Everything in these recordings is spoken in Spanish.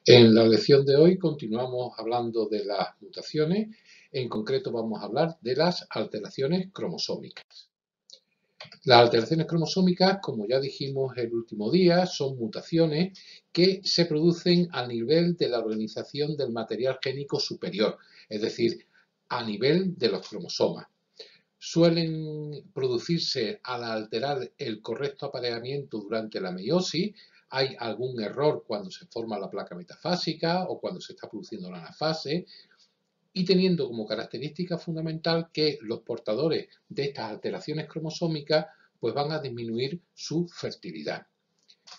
En la lección de hoy continuamos hablando de las mutaciones, en concreto vamos a hablar de las alteraciones cromosómicas. Las alteraciones cromosómicas, como ya dijimos el último día, son mutaciones que se producen a nivel de la organización del material génico superior, es decir, a nivel de los cromosomas. Suelen producirse al alterar el correcto apareamiento durante la meiosis. Hay algún error cuando se forma la placa metafásica o cuando se está produciendo la anafase, y teniendo como característica fundamental que los portadores de estas alteraciones cromosómicas pues van a disminuir su fertilidad.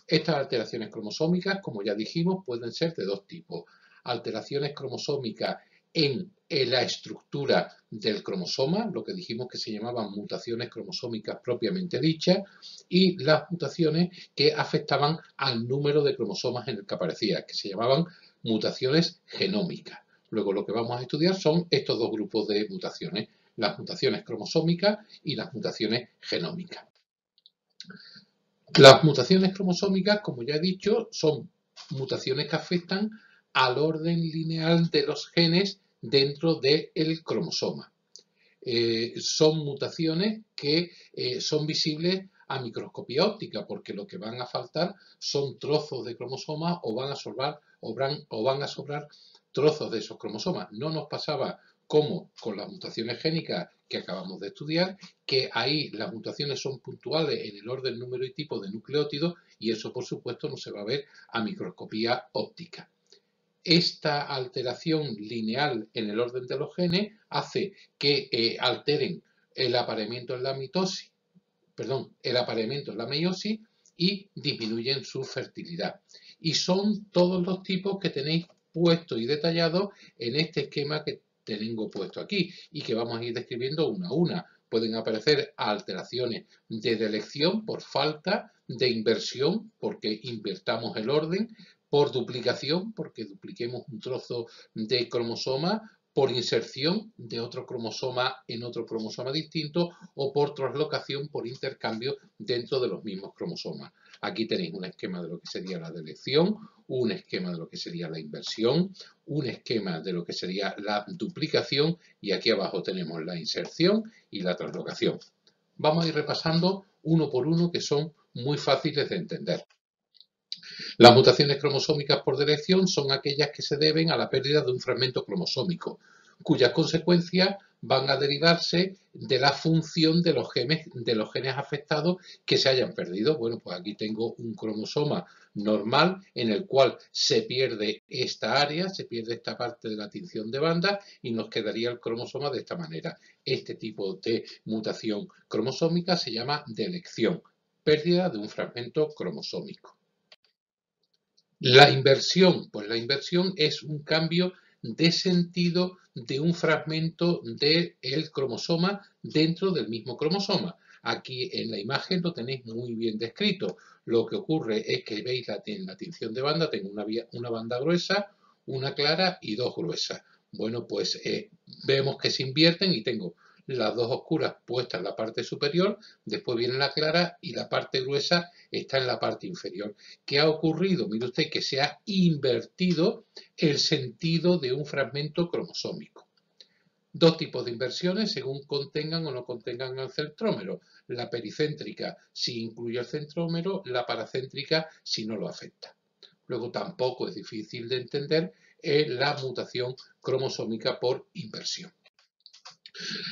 Estas alteraciones cromosómicas, como ya dijimos, pueden ser de dos tipos. Alteraciones cromosómicas en la estructura del cromosoma, lo que dijimos que se llamaban mutaciones cromosómicas propiamente dichas, y las mutaciones que afectaban al número de cromosomas en el que aparecía, que se llamaban mutaciones genómicas. Luego lo que vamos a estudiar son estos dos grupos de mutaciones, las mutaciones cromosómicas y las mutaciones genómicas. Las mutaciones cromosómicas, como ya he dicho, son mutaciones que afectan al orden lineal de los genes dentro del cromosoma. Son mutaciones que son visibles a microscopía óptica, porque lo que van a faltar son trozos de cromosomas o van a sobrar trozos de esos cromosomas. No nos pasaba como con las mutaciones génicas que acabamos de estudiar, que ahí las mutaciones son puntuales en el orden, número y tipo de nucleótidos, y eso por supuesto no se va a ver a microscopía óptica. Esta alteración lineal en el orden de los genes hace que alteren el apareamiento en la mitosis, el apareamiento en la meiosis, y disminuyen su fertilidad. Y son todos los tipos que tenéis puestos y detallados en este esquema que tengo puesto aquí y que vamos a ir describiendo una a una. Pueden aparecer alteraciones de delección por falta, de inversión porque invertamos el orden, por duplicación porque dupliquemos un trozo de cromosoma, por inserción de otro cromosoma en otro cromosoma distinto o por translocación, por intercambio dentro de los mismos cromosomas. Aquí tenéis un esquema de lo que sería la delección, un esquema de lo que sería la inversión, un esquema de lo que sería la duplicación y aquí abajo tenemos la inserción y la translocación. Vamos a ir repasando uno por uno que son muy fáciles de entender. Las mutaciones cromosómicas por delección son aquellas que se deben a la pérdida de un fragmento cromosómico, cuyas consecuencias van a derivarse de la función de los genes afectados que se hayan perdido. Bueno, pues aquí tengo un cromosoma normal en el cual se pierde esta área, se pierde esta parte de la tinción de banda y nos quedaría el cromosoma de esta manera. Este tipo de mutación cromosómica se llama delección, pérdida de un fragmento cromosómico. La inversión, pues la inversión es un cambio de sentido de un fragmento del cromosoma dentro del mismo cromosoma. Aquí en la imagen lo tenéis muy bien descrito. Lo que ocurre es que veis en la tinción de banda, tengo una banda gruesa, una clara y dos gruesas. Bueno, pues vemos que se invierten y tengo las dos oscuras puestas en la parte superior, después viene la clara y la parte gruesa está en la parte inferior. ¿Qué ha ocurrido? Mire usted que se ha invertido el sentido de un fragmento cromosómico. Dos tipos de inversiones según contengan o no contengan el centrómero. La pericéntrica si incluye el centrómero, la paracéntrica si no lo afecta. Luego tampoco es difícil de entender la mutación cromosómica por inversión.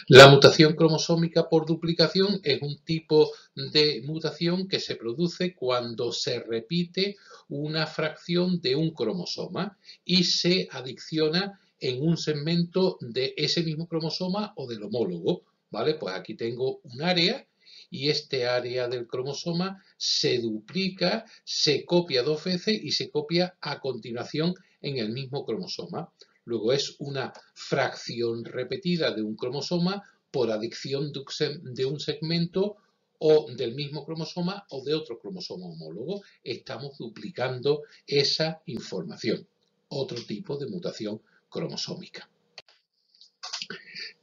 La mutación cromosómica por duplicación es un tipo de mutación que se produce cuando se repite una fracción de un cromosoma y se adiciona en un segmento de ese mismo cromosoma o del homólogo, ¿vale? Pues aquí tengo un área y este área del cromosoma se duplica, se copia dos veces y se copia a continuación en el mismo cromosoma. Luego es una fracción repetida de un cromosoma por adición de un segmento o del mismo cromosoma o de otro cromosoma homólogo. Estamos duplicando esa información. Otro tipo de mutación cromosómica.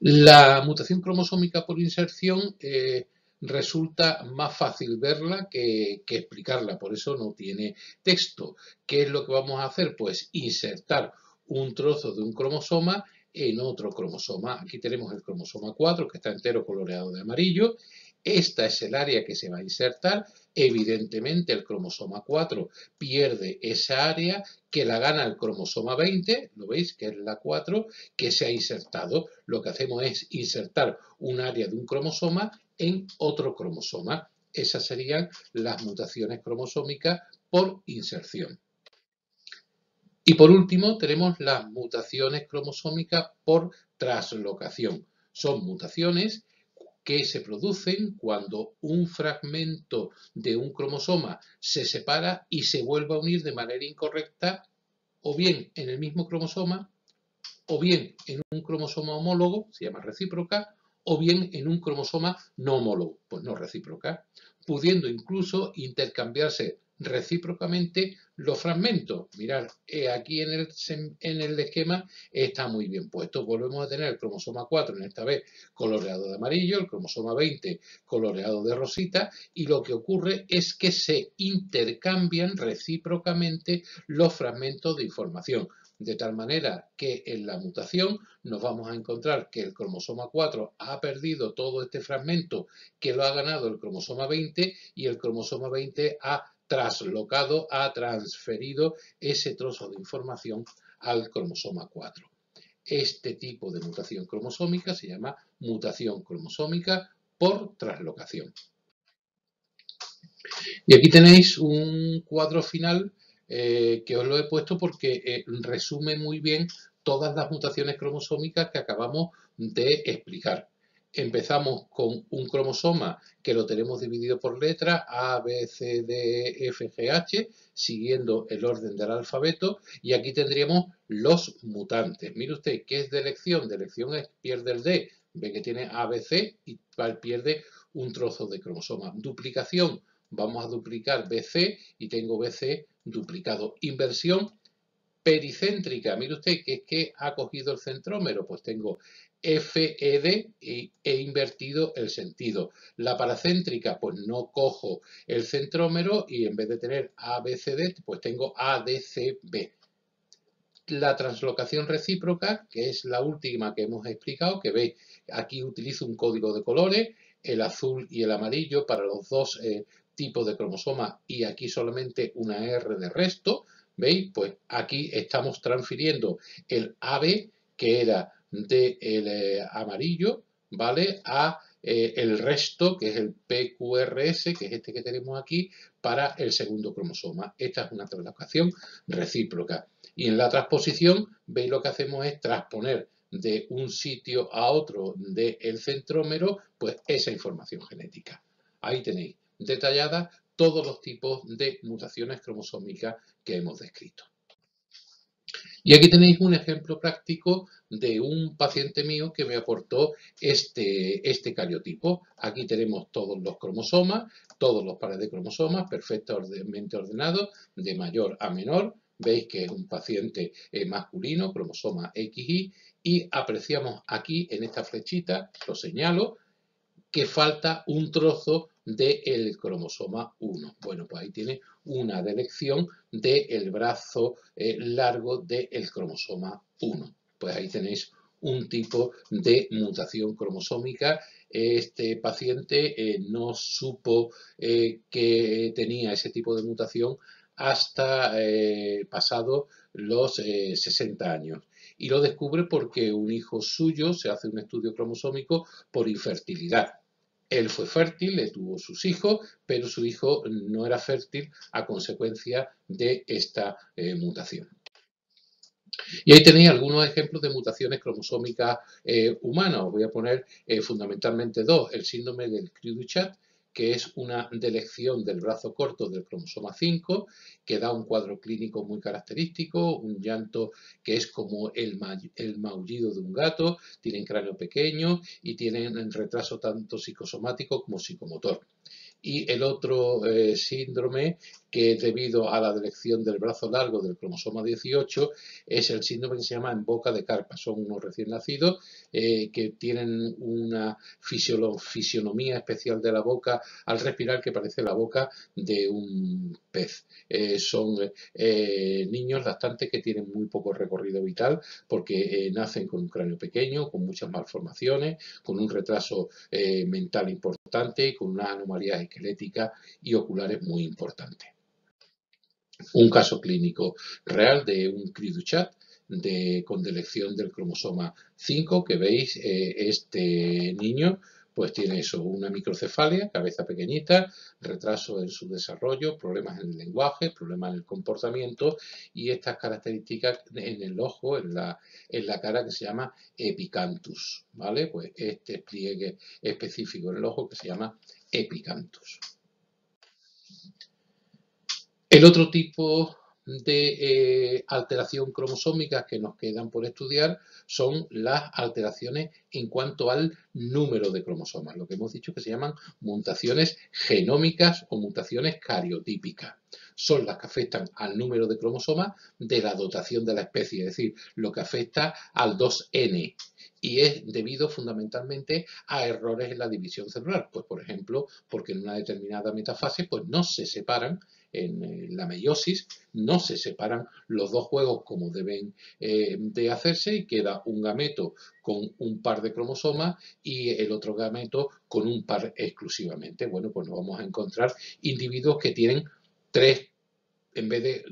La mutación cromosómica por inserción resulta más fácil verla que explicarla, por eso no tiene texto. ¿Qué es lo que vamos a hacer? Pues insertar un trozo de un cromosoma en otro cromosoma. Aquí tenemos el cromosoma 4 que está entero coloreado de amarillo. Esta es el área que se va a insertar. Evidentemente el cromosoma 4 pierde esa área que la gana el cromosoma 20, lo veis que es la 4 que se ha insertado. Lo que hacemos es insertar un área de un cromosoma en otro cromosoma. Esas serían las mutaciones cromosómicas por inserción. Y por último tenemos las mutaciones cromosómicas por translocación. Son mutaciones que se producen cuando un fragmento de un cromosoma se separa y se vuelve a unir de manera incorrecta, o bien en el mismo cromosoma, o bien en un cromosoma homólogo, se llama recíproca, o bien en un cromosoma no homólogo, pues no recíproca, pudiendo incluso intercambiarse recíprocamente los fragmentos. Mirad, aquí en el esquema está muy bien puesto. Volvemos a tener el cromosoma 4, en esta vez coloreado de amarillo, el cromosoma 20 coloreado de rosita, y lo que ocurre es que se intercambian recíprocamente los fragmentos de información. De tal manera que en la mutación nos vamos a encontrar que el cromosoma 4 ha perdido todo este fragmento que lo ha ganado el cromosoma 20 y el cromosoma 20 ha traslocado, ha transferido ese trozo de información al cromosoma 4. Este tipo de mutación cromosómica se llama mutación cromosómica por translocación. Y aquí tenéis un cuadro final que os lo he puesto porque resume muy bien todas las mutaciones cromosómicas que acabamos de explicar. Empezamos con un cromosoma que lo tenemos dividido por letras A, B, C, D, F, G, H, siguiendo el orden del alfabeto, y aquí tendríamos los mutantes. Mire usted, ¿qué es de elección? De elección es pierde el D, ve que tiene A, B, C y pierde un trozo de cromosoma. Duplicación, vamos a duplicar BC y tengo BC duplicado. Inversión pericéntrica, mire usted que es que ha cogido el centrómero, pues tengo FED e he invertido el sentido. La paracéntrica, pues no cojo el centrómero y en vez de tener ABCD, pues tengo ADCB. La translocación recíproca, que es la última que hemos explicado, que veis, aquí utilizo un código de colores, el azul y el amarillo para los dos tipos de cromosomas y aquí solamente una R de resto, ¿veis? Pues aquí estamos transfiriendo el AB, que era del amarillo, ¿vale? A el resto, que es el PQRS, que es este que tenemos aquí, para el segundo cromosoma. Esta es una translocación recíproca. Y en la transposición, veis lo que hacemos es transponer de un sitio a otro del centrómero, pues esa información genética. Ahí tenéis detalladas todos los tipos de mutaciones cromosómicas que hemos descrito. Y aquí tenéis un ejemplo práctico de un paciente mío que me aportó este cariotipo. Aquí tenemos todos los cromosomas, todos los pares de cromosomas perfectamente ordenados de mayor a menor. Veis que es un paciente masculino, cromosoma XY, y apreciamos aquí en esta flechita, lo señalo, que falta un trozo del cromosoma 1. Bueno, pues ahí tiene una delección del brazo largo del cromosoma 1. Pues ahí tenéis un tipo de mutación cromosómica. Este paciente no supo que tenía ese tipo de mutación hasta pasado los 60 años. Y lo descubre porque un hijo suyo se hace un estudio cromosómico por infertilidad. Él fue fértil, le tuvo sus hijos, pero su hijo no era fértil a consecuencia de esta mutación. Y ahí tenéis algunos ejemplos de mutaciones cromosómicas humanas. Os voy a poner fundamentalmente dos. El síndrome del Cri-du-Chat, que es una delección del brazo corto del cromosoma 5, que da un cuadro clínico muy característico, un llanto que es como el maullido de un gato, tienen cráneo pequeño y tienen retraso tanto psicosomático como psicomotor. Y el otro síndrome que es debido a la delección del brazo largo del cromosoma 18, es el síndrome que se llama en boca de carpa. Son unos recién nacidos que tienen una fisionomía especial de la boca al respirar que parece la boca de un pez. Son niños lactantes que tienen muy poco recorrido vital porque nacen con un cráneo pequeño, con muchas malformaciones, con un retraso mental importante y con unas anomalías esqueléticas y oculares muy importantes. Un caso clínico real de un cri du chat con delección del cromosoma 5, que veis, este niño pues tiene eso, una microcefalia, cabeza pequeñita, retraso en su desarrollo, problemas en el lenguaje, problemas en el comportamiento y estas características en el ojo, en la cara, que se llama epicanthus, ¿vale? Pues este pliegue específico en el ojo que se llama epicanthus. El otro tipo de alteración cromosómica que nos quedan por estudiar son las alteraciones en cuanto al número de cromosomas, lo que hemos dicho que se llaman mutaciones genómicas o mutaciones cariotípicas. Son las que afectan al número de cromosomas de la dotación de la especie, es decir, lo que afecta al 2N. Y es debido fundamentalmente a errores en la división celular. Pues, por ejemplo, porque en una determinada metafase pues, no se separan, en la meiosis, no se separan los dos juegos como deben de hacerse y queda un gameto con un par de cromosomas y el otro gameto con un par exclusivamente. Bueno, pues nos vamos a encontrar individuos que tienen 3, en vez de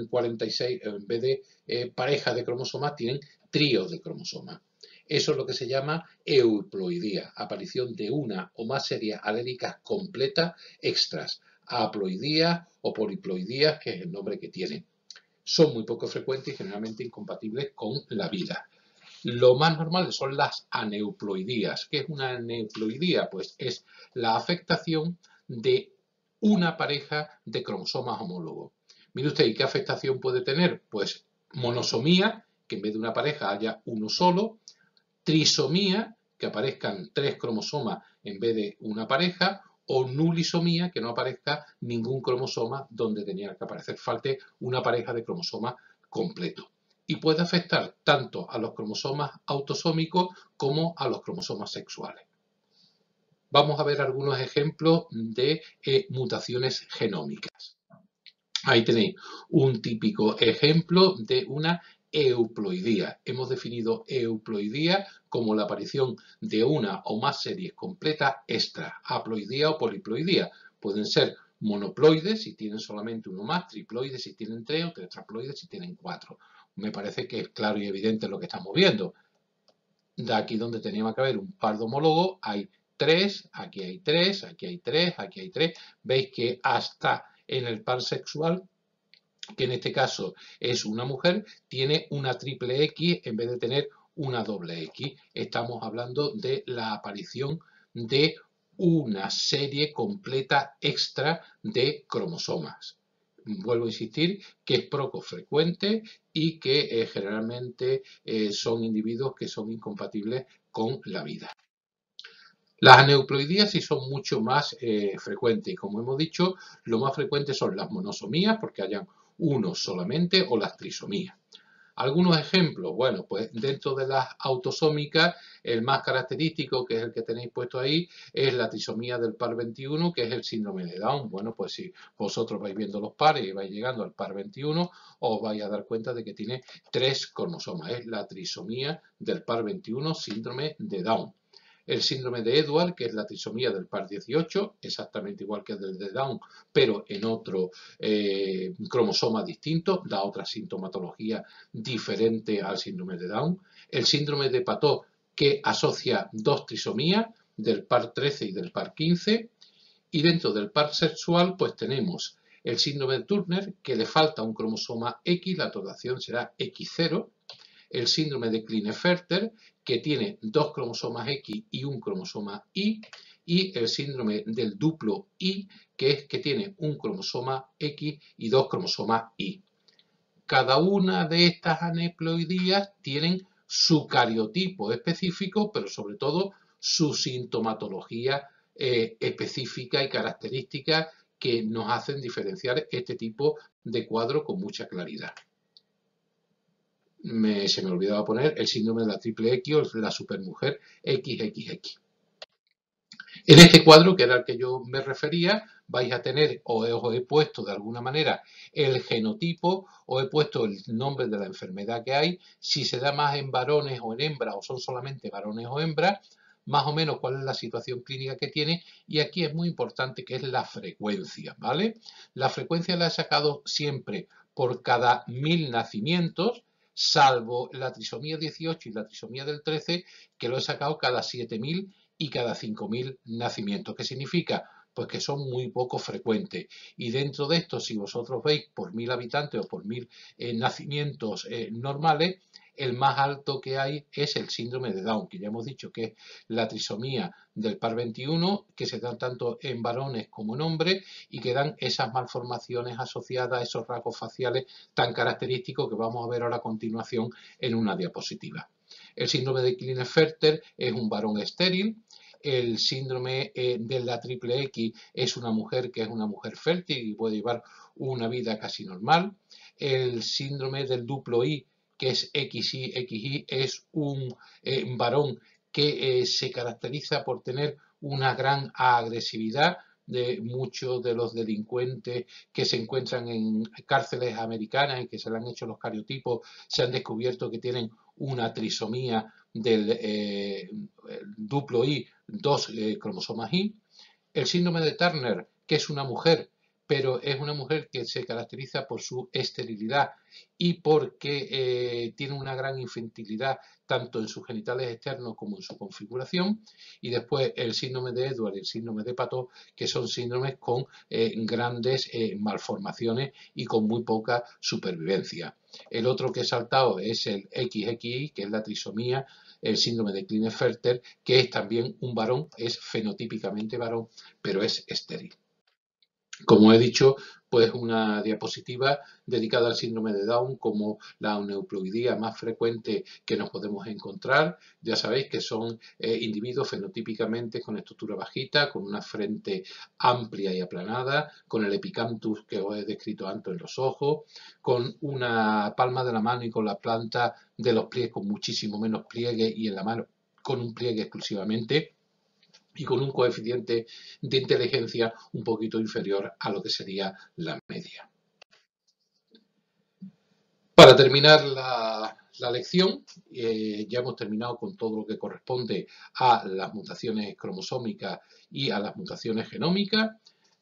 46, en vez de parejas de cromosomas, tienen tríos de cromosomas. Eso es lo que se llama euploidía, aparición de una o más series aléricas completas extras, haploidías o poliploidías, que es el nombre que tienen. Son muy poco frecuentes y generalmente incompatibles con la vida. Lo más normal son las aneuploidías. ¿Qué es una aneuploidía? Pues es la afectación de una pareja de cromosomas homólogos. Mire usted, ¿y qué afectación puede tener? Pues monosomía, que en vez de una pareja haya uno solo, trisomía, que aparezcan 3 cromosomas en vez de una pareja, o nulisomía, que no aparezca ningún cromosoma donde tenía que aparecer, falte una pareja de cromosomas completo. Y puede afectar tanto a los cromosomas autosómicos como a los cromosomas sexuales. Vamos a ver algunos ejemplos de mutaciones genómicas. Ahí tenéis un típico ejemplo de una euploidía. Hemos definido euploidía como la aparición de una o más series completas extra, haploidía o poliploidía. Pueden ser monoploides si tienen solamente uno más, triploides si tienen 3 o tetraploides si tienen 4. Me parece que es claro y evidente lo que estamos viendo. De aquí donde teníamos que haber un par de homólogos, hay 3, aquí hay 3, aquí hay 3, aquí hay 3. Veis que hasta en el par sexual, que en este caso es una mujer, tiene una triple X en vez de tener una doble X. Estamos hablando de la aparición de una serie completa extra de cromosomas. Vuelvo a insistir que es poco frecuente y que generalmente son individuos que son incompatibles con la vida. Las aneuploidías sí son mucho más frecuentes y, como hemos dicho, lo más frecuente son las monosomías, porque hayan uno solamente, o las trisomías. Algunos ejemplos, bueno, pues dentro de las autosómicas, el más característico, que es el que tenéis puesto ahí, es la trisomía del par 21, que es el síndrome de Down. Bueno, pues si vosotros vais viendo los pares y vais llegando al par 21, os vais a dar cuenta de que tiene 3 cromosomas. Es la trisomía del par 21, síndrome de Down. El síndrome de Edwards, que es la trisomía del par 18, exactamente igual que el de Down, pero en otro cromosoma distinto, da otra sintomatología diferente al síndrome de Down. El síndrome de Patot, que asocia 2 trisomías, del par 13 y del par 15. Y dentro del par sexual, pues tenemos el síndrome de Turner, que le falta un cromosoma X, la dotación será X0. El síndrome de Klinefelter, que tiene 2 cromosomas X y un cromosoma Y, y el síndrome del duplo Y, que tiene un cromosoma X y 2 cromosomas Y. Cada una de estas aneuploidías tienen su cariotipo específico, pero sobre todo su sintomatología específica y característica que nos hacen diferenciar este tipo de cuadro con mucha claridad. Se me olvidaba poner el síndrome de la triple X o la supermujer XXX. En este cuadro, que era el que yo me refería, vais a tener, os he puesto de alguna manera el genotipo, os he puesto el nombre de la enfermedad que hay, si se da más en varones o en hembras, o son solamente varones o hembras, más o menos cuál es la situación clínica que tiene, y aquí es muy importante que es la frecuencia, ¿vale? La frecuencia la he sacado siempre por cada 1000 nacimientos, salvo la trisomía 18 y la trisomía del 13, que lo he sacado cada 7000 y cada 5.000 nacimientos. ¿Qué significa? Pues que son muy poco frecuentes. Y dentro de esto, si vosotros veis por 1000 habitantes o por 1000 nacimientos normales, el más alto que hay es el síndrome de Down, que ya hemos dicho que es la trisomía del par 21, que se da tanto en varones como en hombres y que dan esas malformaciones asociadas a esos rasgos faciales tan característicos que vamos a ver ahora a continuación en una diapositiva. El síndrome de Klinefelter es un varón estéril. El síndrome de la triple X es una mujer que es una mujer fértil y puede llevar una vida casi normal. El síndrome del duplo I, que es XY, XY, es un varón que se caracteriza por tener una gran agresividad. De muchos de los delincuentes que se encuentran en cárceles americanas y que se le han hecho los cariotipos, se han descubierto que tienen una trisomía del duplo I, dos cromosomas I. El síndrome de Turner, que es una mujer, pero es una mujer que se caracteriza por su esterilidad y porque tiene una gran infertilidad tanto en sus genitales externos como en su configuración. Y después el síndrome de Edwards y el síndrome de Patot, que son síndromes con grandes malformaciones y con muy poca supervivencia. El otro que he saltado es el XXI, que es la trisomía, el síndrome de Klinefelter, que es también un varón, es fenotípicamente varón, pero es estéril. Como he dicho, pues una diapositiva dedicada al síndrome de Down como la aneuploidía más frecuente que nos podemos encontrar. Ya sabéis que son individuos fenotípicamente con estructura bajita, con una frente amplia y aplanada, con el epicanthus que os he descrito antes en los ojos, con una palma de la mano y con la planta de los pies con muchísimo menos pliegue y en la mano con un pliegue exclusivamente, y con un coeficiente de inteligencia un poquito inferior a lo que sería la media. Para terminar la lección, ya hemos terminado con todo lo que corresponde a las mutaciones cromosómicas y a las mutaciones genómicas.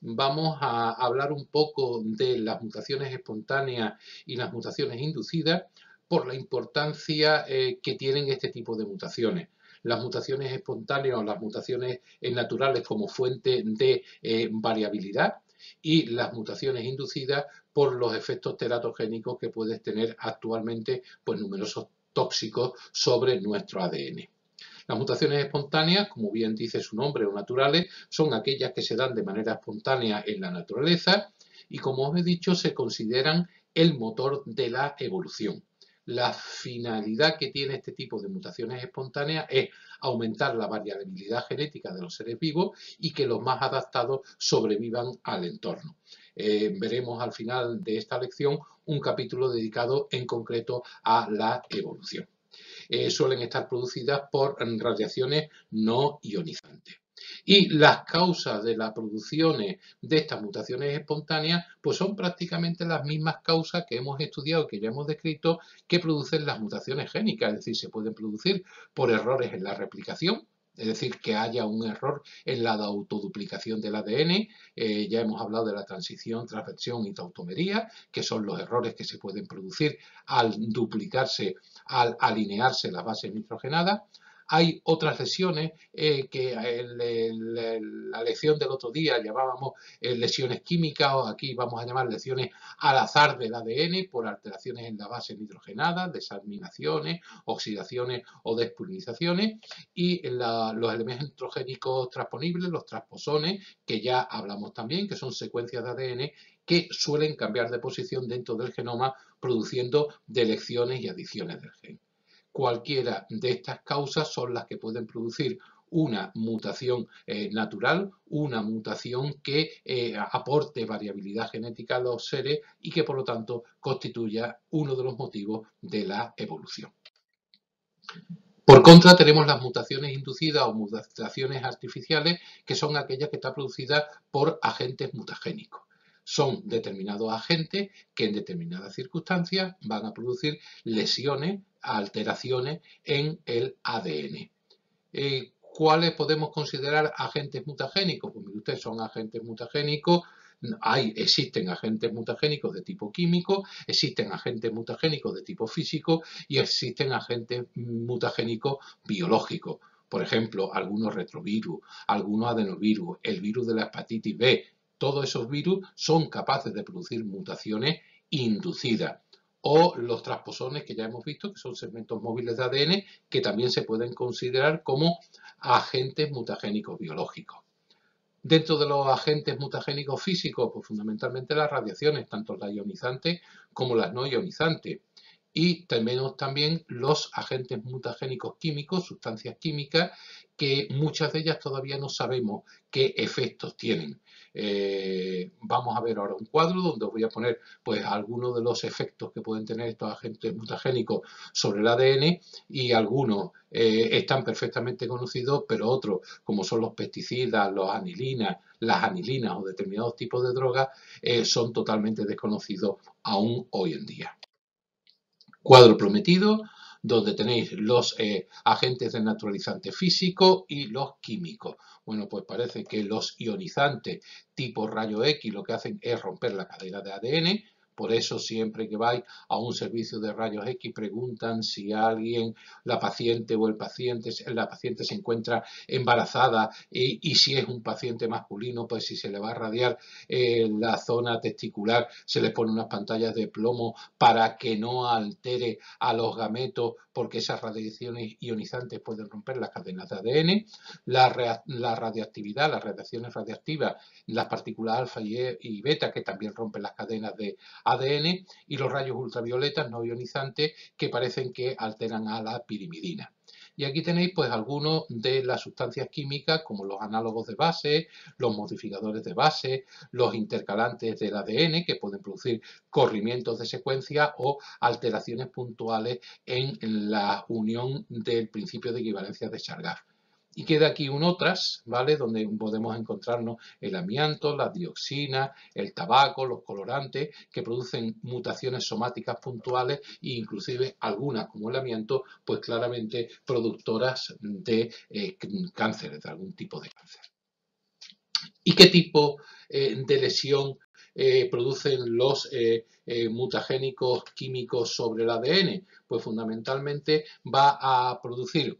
Vamos a hablar un poco de las mutaciones espontáneas y las mutaciones inducidas por la importancia que tienen este tipo de mutaciones. Las mutaciones espontáneas o las mutaciones naturales como fuente de variabilidad y las mutaciones inducidas por los efectos teratogénicos que pueden tener actualmente pues, numerosos tóxicos sobre nuestro ADN. Las mutaciones espontáneas, como bien dice su nombre o naturales, son aquellas que se dan de manera espontánea en la naturaleza y, como os he dicho, se consideran el motor de la evolución. La finalidad que tiene este tipo de mutaciones espontáneas es aumentar la variabilidad genética de los seres vivos y que los más adaptados sobrevivan al entorno. Veremos al final de esta lección un capítulo dedicado en concreto a la evolución. Suelen estar producidas por radiaciones no ionizantes. Y las causas de la producción de estas mutaciones espontáneas pues son prácticamente las mismas causas que hemos estudiado, que ya hemos descrito, que producen las mutaciones génicas. Es decir, se pueden producir por errores en la replicación, es decir, que haya un error en la autoduplicación del ADN. Ya hemos hablado de la transición, transversión y tautomería, que son los errores que se pueden producir al duplicarse, al alinearse las bases nitrogenadas. Hay otras lesiones que en la lección del otro día llamábamos lesiones químicas, o aquí vamos a llamar lesiones al azar del ADN por alteraciones en las bases nitrogenadas, desaminaciones, oxidaciones o despurinizaciones, y los elementos nitrogénicos transponibles, los transposones, que ya hablamos también, que son secuencias de ADN que suelen cambiar de posición dentro del genoma produciendo deleciones y adiciones del gen. Cualquiera de estas causas son las que pueden producir una mutación natural, una mutación que aporte variabilidad genética a los seres y que por lo tanto constituya uno de los motivos de la evolución. Por contra, tenemos las mutaciones inducidas o mutaciones artificiales, que son aquellas que están producidas por agentes mutagénicos. Son determinados agentes que en determinadas circunstancias van a producir lesiones, alteraciones en el ADN. ¿Cuáles podemos considerar agentes mutagénicos? Pues mire usted, son agentes mutagénicos. Existen agentes mutagénicos de tipo químico, existen agentes mutagénicos de tipo físico y existen agentes mutagénicos biológicos. Por ejemplo, algunos retrovirus, algunos adenovirus, el virus de la hepatitis B. Todos esos virus son capaces de producir mutaciones inducidas. O los transposones que ya hemos visto, que son segmentos móviles de ADN, que también se pueden considerar como agentes mutagénicos biológicos. Dentro de los agentes mutagénicos físicos, pues fundamentalmente las radiaciones, tanto las ionizantes como las no ionizantes. Y tenemos también los agentes mutagénicos químicos, sustancias químicas, que muchas de ellas todavía no sabemos qué efectos tienen. Vamos a ver ahora un cuadro donde os voy a poner pues algunos de los efectos que pueden tener estos agentes mutagénicos sobre el ADN, y algunos están perfectamente conocidos, pero otros, como son los pesticidas, las anilinas o determinados tipos de drogas, son totalmente desconocidos aún hoy en día. Cuadro prometido, donde tenéis los agentes desnaturalizantes físicos y los químicos. Bueno, pues parece que los ionizantes tipo rayo X lo que hacen es romper la cadena de ADN. Por eso siempre que vais a un servicio de rayos X preguntan si alguien, la paciente se encuentra embarazada y si es un paciente masculino, pues si se le va a radiar la zona testicular, se les pone unas pantallas de plomo para que no altere a los gametos, porque esas radiaciones ionizantes pueden romper las cadenas de ADN. La radiactividad, las radiaciones radiactivas, las partículas alfa y beta, que también rompen las cadenas de ADN, y los rayos ultravioletas no ionizantes, que parecen que alteran a la pirimidina. Y aquí tenéis pues algunos de las sustancias químicas, como los análogos de base, los modificadores de base, los intercalantes del ADN, que pueden producir corrimientos de secuencia o alteraciones puntuales en la unión del principio de equivalencia de Chargaff. Y queda aquí un otras, ¿vale? Donde podemos encontrarnos el amianto, la dioxina, el tabaco, los colorantes, que producen mutaciones somáticas puntuales e inclusive algunas, como el amianto, pues claramente productoras de cánceres, de algún tipo de cáncer. ¿Y qué tipo de lesión producen los mutagénicos químicos sobre el ADN? Pues fundamentalmente va a producir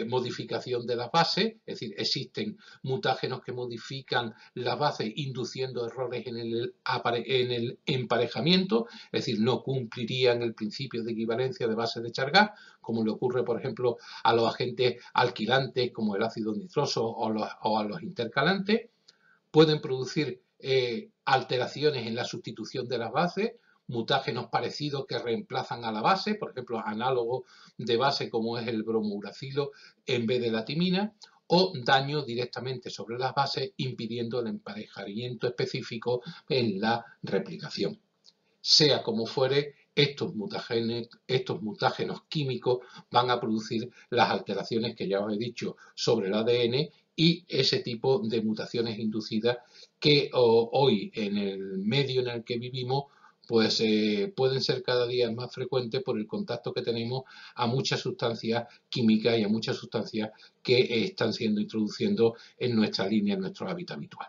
modificación de las bases, es decir, existen mutágenos que modifican las bases induciendo errores en el emparejamiento, es decir, no cumplirían el principio de equivalencia de base de Chargaff, como le ocurre, por ejemplo, a los agentes alquilantes como el ácido nitroso o a los intercalantes. Pueden producir alteraciones en la sustitución de las bases, mutágenos parecidos que reemplazan a la base, por ejemplo, análogos de base como es el bromouracilo en vez de la timina, o daño directamente sobre las bases impidiendo el emparejamiento específico en la replicación. Sea como fuere, estos mutágenos químicos van a producir las alteraciones que ya os he dicho sobre el ADN y ese tipo de mutaciones inducidas que hoy en el medio en el que vivimos pues pueden ser cada día más frecuentes por el contacto que tenemos a muchas sustancias químicas y a muchas sustancias que están siendo introduciendo en nuestra línea, en nuestro hábitat habitual.